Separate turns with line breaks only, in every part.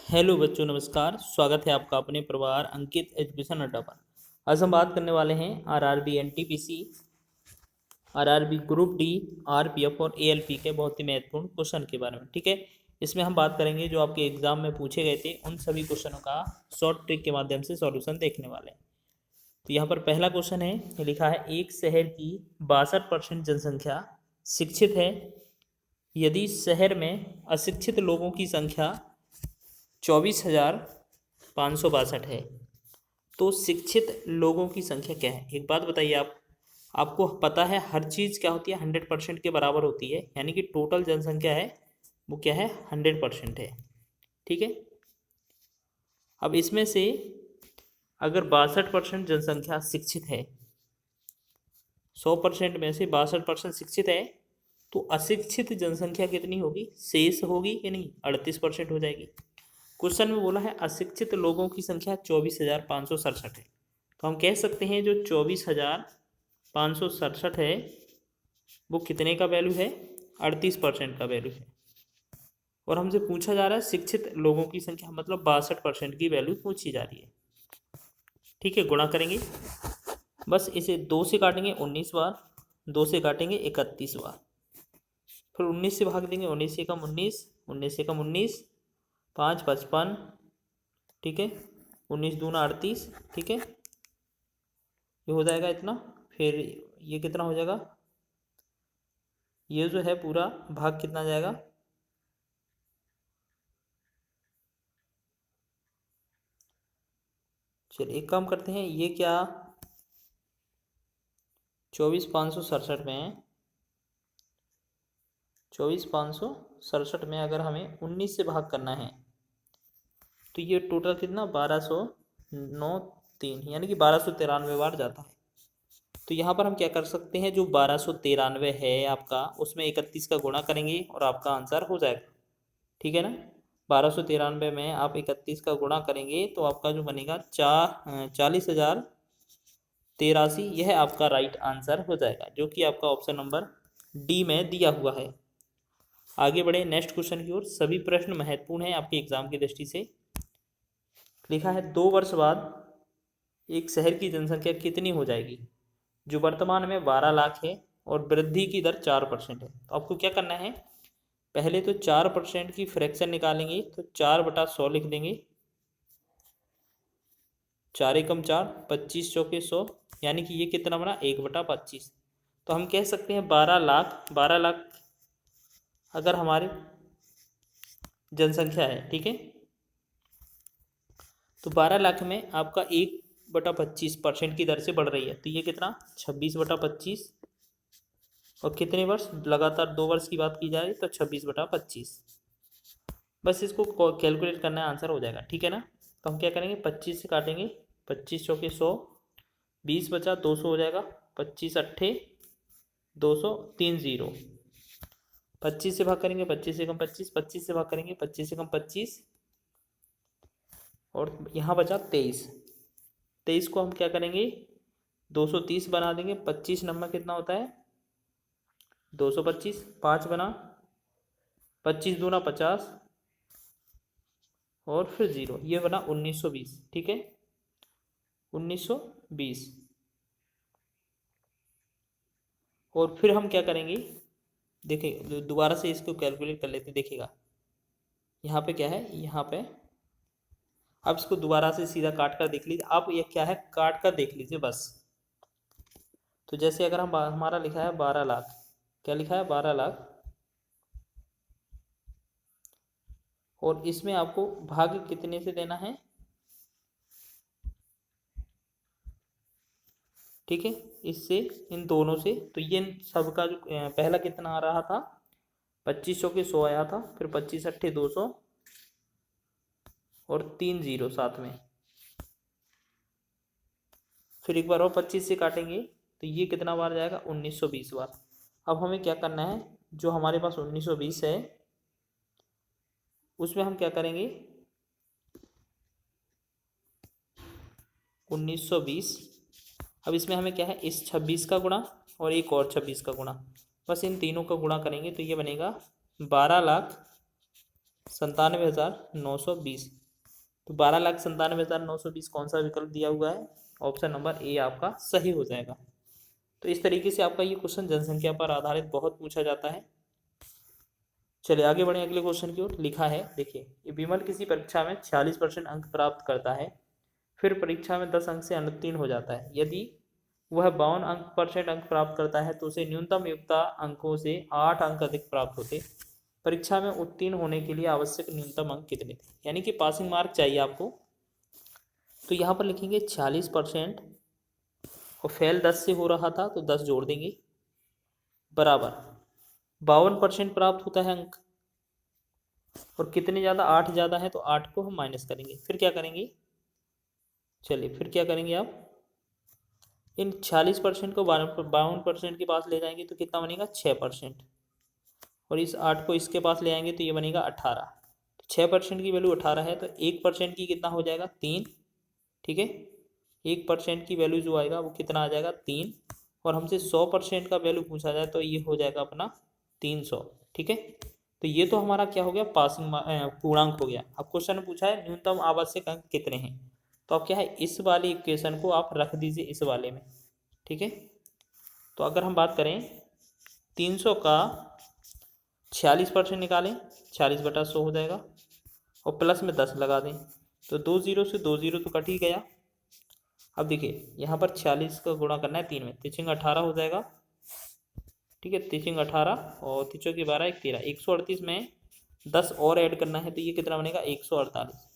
Hello बच्चों, नमस्कार। स्वागत है आपका अपने परिवार अंकित एजुकेशन अड्डा पर। आज हम बात करने वाले हैं RRB NTPC, RRB group D, RPF और एएलपी के बहुत ही महत्वपूर्ण क्वेश्चन के बारे में। ठीक है, इसमें हम बात करेंगे जो आपके एग्जाम में पूछे गए थे उन सभी क्वेश्चनों का शॉर्ट ट्रिक के माध्यम से सॉल्यूशन देखने वाले हैं। तो यहाँ पर पहला क्वेश्चन है, ये लिखा है एक शहर की 62% जनसंख्या शिक्षित है। यदि शहर में अशिक्षित लोगों की संख्या 24,562 है तो शिक्षित लोगों की संख्या क्या है। एक बात बताइए, आपको पता है हर चीज़ क्या होती है, 100% के बराबर होती है, यानी कि टोटल जनसंख्या है वो क्या है, 100% है। ठीक है, अब इसमें से अगर 62% जनसंख्या शिक्षित है, 100% में से 62% शिक्षित है, तो अशिक्षित जनसंख्या कितनी होगी, शेष होगी कि नहीं, 38% हो जाएगी। क्वेश्चन में बोला है अशिक्षित लोगों की संख्या 24,567 है, तो हम कह सकते हैं जो 24,567 है वो कितने का वैल्यू है, 38% का वैल्यू है। और हमसे पूछा जा रहा है शिक्षित लोगों की संख्या, मतलब 62% की वैल्यू पूछी जा रही है। ठीक है, गुणा करेंगे, बस इसे 2 से काटेंगे 19 बार, 2 से काटेंगे 31 बार, फिर 19 से भाग देंगे, 19 से कम 19, 19 से कम 19, 5 55, ठीक है, 19 दूना 38, ठीक है, ये हो जाएगा इतना। फिर ये कितना हो जाएगा, ये जो है पूरा भाग कितना जाएगा, चलिए एक काम करते हैं, ये क्या 24,567 में, 24,567 में अगर हमें 19 से भाग करना है तो ये टोटल कितना 1209 यानी कि 1293 बार जाता है। तो यहाँ पर हम क्या कर सकते हैं, जो 1293 है आपका, उसमें 31 का गुणा करेंगे और आपका आंसर हो जाएगा। ठीक है ना, 1293 में आप 31 का गुणा करेंगे तो आपका जो बनेगा 40,083, यह आपका राइट आंसर हो जाएगा, जो कि आपका ऑप्शन नंबर डी में दिया हुआ है। आगे बढ़े नेक्स्ट क्वेश्चन की ओर। सभी प्रश्न महत्वपूर्ण हैं आपके एग्जाम की दृष्टि से। लिखा है 2 वर्ष बाद एक शहर की जनसंख्या कितनी हो जाएगी, जो वर्तमान में 12 लाख है और वृद्धि की दर 4% है। तो आपको क्या करना है, पहले तो 4% की फ्रैक्शन निकालेंगे, तो 4/100 लिख देंगे, 4 एकम 4, 25 चौके 100, यानी कि ये कितना बना 1/25। तो हम कह सकते हैं 12 लाख अगर हमारी जनसंख्या है, ठीक है, तो 12 लाख में आपका 1/25% की दर से बढ़ रही है, तो ये कितना 26/25, और कितने वर्ष, लगातार 2 वर्ष की बात की जाए तो 26/25। बस इसको कैलकुलेट करना है, आंसर हो जाएगा। ठीक है ना, तो हम क्या करेंगे 25 से काटेंगे, 25 चौके 100, 20 बचा 200 हो जाएगा, 25 अट्ठे 200, 3 0, 25 से भाग करेंगे, 25 से कम 25, 25 से भाग करेंगे, 25 से कम 25, और यहाँ बचा 23। 23 को हम क्या करेंगे 230 बना देंगे, 25 नंबर कितना होता है 225, 5 बना, 25 दूना 50, और फिर 0, ये बना 1920। ठीक है, 1920। और फिर हम क्या करेंगे, देखिए दोबारा से इसको कैलकुलेट कर लेते, देखिएगा यहाँ पे क्या है, यहाँ पे अब इसको दोबारा से सीधा काट कर देख लीजिए, अब ये क्या है काट कर देख लीजिए बस। तो जैसे अगर हम हमारा लिखा है 12 लाख, क्या लिखा है 12 लाख, और इसमें आपको भाग कितने से देना है, ठीक है, इससे इन दोनों से, तो ये सबका जो पहला कितना आ रहा था 25 चौके 100 आया था, फिर 25 अट्ठे 200, और 3 0 साथ में, फिर एक बार और 25 से काटेंगे तो ये कितना बार जाएगा 1920 बार। अब हमें क्या करना है, जो हमारे पास 1920 है उसमें हम क्या करेंगे 1920, अब इसमें हमें क्या है इस 26 का गुणा और एक और 26 का गुणा, बस इन तीनों का गुणा करेंगे तो ये बनेगा 12 लाख 97,920। तो 12,97,920 कौन सा विकल्प दिया हुआ है? ऑप्शन नंबर ए आपका सही हो जाएगा। तो इस तरीके से आपका ये क्वेश्चन जनसंख्या पर आधारित बहुत पूछा जाता है। चलिए आगे बढ़े अगले क्वेश्चन की ओर। लिखा है, देखिए, ये विमल किसी परीक्षा में 46% अंक प्राप्त करता है, फिर परीक्षा में 10 अंक से अनुत्तीर्ण हो जाता है। यदि वह 52% अंक प्राप्त करता है तो उसे न्यूनतम योग्यता अंकों से 8 अंक अधिक प्राप्त होते। परीक्षा में उत्तीर्ण होने के लिए आवश्यक न्यूनतम अंक कितने थे? यानी कि पासिंग मार्क चाहिए आपको। तो यहाँ पर लिखेंगे 46% और फेल 10 से हो रहा था तो 10 जोड़ देंगे, बराबर 52% प्राप्त होता है अंक, और कितने ज़्यादा? 8 ज़्यादा है, तो 8 को हम माइनस करेंगे। फिर क्या करेंगे? चलिए फिर क्या करेंगे आप? इन 46% को 52% के पास ले जाएंगे तो कितना बनेगा? 6%। और इस 8 को इसके पास ले आएंगे तो ये बनेगा 18। तो 6% की वैल्यू 18 है, तो 1% की कितना हो जाएगा? 3। ठीक है, 1% की वैल्यू जो आएगा वो कितना आ जाएगा? 3। और हमसे 100% का वैल्यू पूछा जाए तो ये हो जाएगा अपना 300। ठीक है, तो ये तो हमारा क्या हो गया? पासिंग पूर्णांक हो गया। अब क्वेश्चन में पूछा है न्यूनतम आवश्यक अंक कितने हैं, तो अब क्या है, इस वाले इक्वेशन को आप रख दीजिए इस वाले में। ठीक है, तो अगर हम बात करें 300 का 46% निकालें, 40/100 हो जाएगा, और प्लस में 10 लगा दें, तो 2 जीरो से 2 जीरो तो कट ही गया। अब देखिए यहाँ पर 46 का गुणा करना है 3 में, 3 18 हो जाएगा। ठीक है, 3 18 और 3 की 12 1 13, 138 में 10 और ऐड करना है तो ये कितना बनेगा? 148।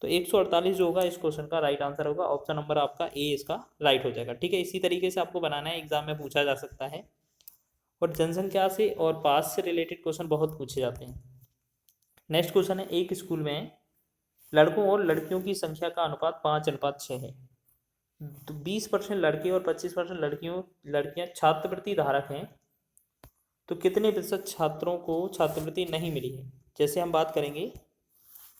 तो 148 जो होगा इस क्वेश्चन का राइट आंसर होगा। ऑप्शन नंबर आपका ए इसका राइट हो जाएगा। ठीक है, इसी तरीके से आपको बनाना है, एग्जाम में पूछा जा सकता है। और जनसंख्या से और पास से रिलेटेड क्वेश्चन बहुत पूछे जाते हैं। नेक्स्ट क्वेश्चन है, एक स्कूल में लड़कों और लड़कियों की संख्या का अनुपात 5:6 है। तो 20% लड़के और 25% लड़कियां छात्रवृत्ति धारक हैं, तो कितने प्रतिशत छात्रों को छात्रवृत्ति नहीं मिली है? जैसे हम बात करेंगे,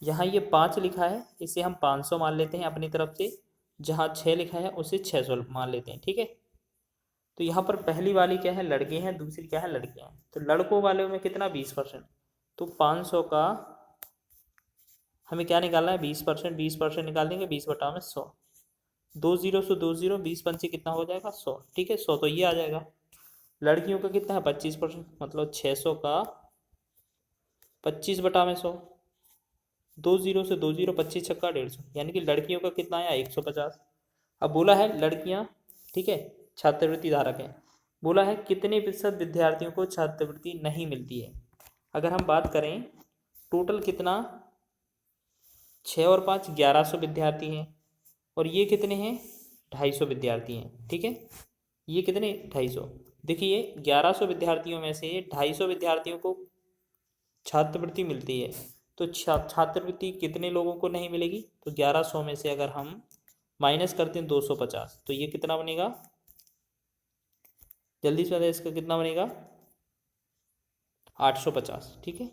यहाँ ये 5 लिखा है, इसे हम 500 मान लेते हैं अपनी तरफ से। जहाँ 6 लिखा है उसे 600 मान लेते हैं। ठीक है, तो यहाँ पर पहली वाली क्या है? लड़के हैं, दूसरी क्या है? लड़कियां हैं। तो लड़कों वाले में कितना? 20%। तो 500 का हमें क्या निकालना है? 20%। 20% निकाल देंगे, 20/100। 2 जीरो से 2 जीरो, 20 पंचे कितना हो जाएगा? 100। ठीक है, 100 तो ये आ जाएगा। लड़कियों का कितना है? 25%, मतलब 600 का 25/100। 2 जीरो से 2 जीरो, 25 छक्का 150, यानी कि लड़कियों का कितना आया? 150। अब बोला है लड़कियां, ठीक है, छात्रवृत्ति धारक है। बोला है कितने प्रतिशत विद्यार्थियों को छात्रवृत्ति नहीं मिलती है? अगर हम बात करें टोटल कितना, 6 और 5 1100 विद्यार्थी हैं, और ये कितने हैं? 250 विद्यार्थी हैं। ठीक है, ये कितने? 250। देखिए 1100 विद्यार्थियों में से 250 विद्यार्थियों को छात्रवृत्ति मिलती है, तो छात्रवृत्ति कितने लोगों को नहीं मिलेगी? तो 1100 में से अगर हम माइनस करते हैं 250, तो ये कितना बनेगा? जल्दी से बताइए, इसका कितना बनेगा? 850। ठीक है,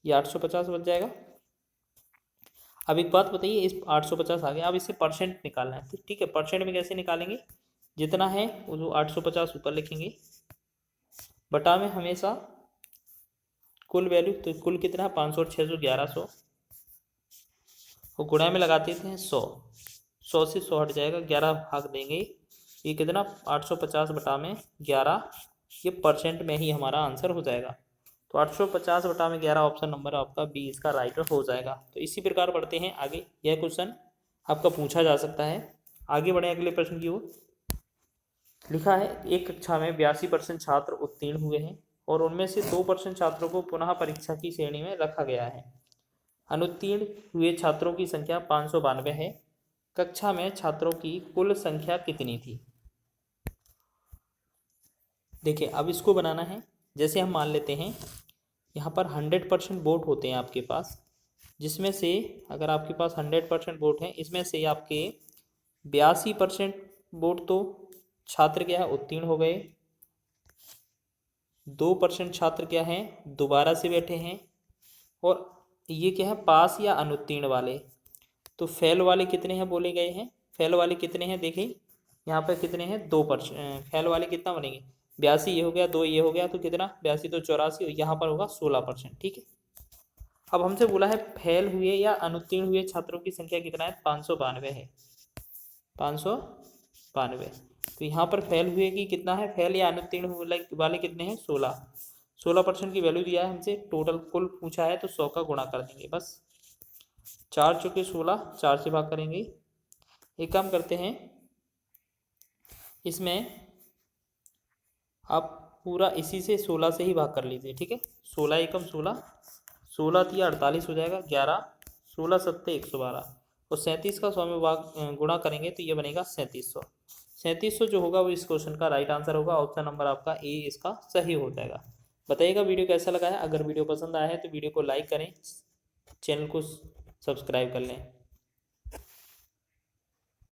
ये 850 बच जाएगा। अब एक बात बताइए, इस 850 आ गया, अब इसे परसेंट निकालना है। ठीक है, परसेंट में कैसे निकालेंगे? जितना है वो जो 850 ऊपर लिखेंगे, बटा में हमेशा कुल वैल्यू, तो कुल कितना है? 500 और 600 1100, और गुणा में लगाते थे 100। 100 से 100 हट जाएगा, 11 भाग देंगे, ये कितना? 850 बटा में 11, ये परसेंट में ही हमारा आंसर हो जाएगा। तो 850 बटा में 11 ऑप्शन नंबर आपका बी इसका राइट हो जाएगा। तो इसी प्रकार बढ़ते हैं आगे, यह क्वेश्चन आपका पूछा जा सकता है। आगे बढ़े अगले प्रश्न की ओर। लिखा है, एक कक्षा में 82% छात्र उत्तीर्ण हुए हैं और उनमें से 2% छात्रों को पुनः परीक्षा की श्रेणी में रखा गया है। अनुत्तीर्ण हुए छात्रों की संख्या 592 है। कक्षा में छात्रों की कुल संख्या कितनी थी? देखिए अब इसको बनाना है। जैसे हम मान लेते हैं यहाँ पर 100% वोट होते हैं आपके पास, जिसमें से अगर आपके पास 100% वोट हैं, इसमें से आपके 82% वोट तो छात्र क्या है? उत्तीर्ण हो गए। 2% छात्र क्या हैं? दोबारा से बैठे हैं। और ये क्या है? पास या अनुत्तीर्ण वाले। तो फेल वाले कितने हैं बोले गए हैं? फेल वाले कितने हैं? देखिए यहाँ पर कितने हैं? 2%। फेल वाले कितना बनेंगे? 82 ये हो गया, 2 ये हो गया, तो कितना? 82 तो 84, यहाँ पर होगा 16%। ठीक है, अब हमसे बोला है फेल हुए या अनुत्तीर्ण हुए छात्रों की संख्या कितना है, 592 है, 592। तो यहाँ पर फेल हुए की कितना है, फेल या अनुत्तीर्ण वाले कितने हैं, 16% की वैल्यू दिया है हमसे, टोटल कुल पूछा है तो 100 का गुणा कर देंगे बस। 4 चौके 16, 4 से भाग करेंगे। एक काम करते हैं, इसमें आप पूरा इसी से 16 से ही भाग कर लीजिए, ठीक है। 16 एकम 16, 16 तिया 48 हो जाएगा, 11, 16 सत्ते 112 और 37 का 100 में भाग गुणा करेंगे तो ये बनेगा 3700। 3700 जो होगा वो इस क्वेश्चन का राइट आंसर होगा। ऑप्शन नंबर आपका ए इसका सही हो जाएगा। बताइएगा वीडियो कैसा लगा है। अगर वीडियो पसंद आया है तो वीडियो को लाइक करें, चैनल को सब्सक्राइब कर लें।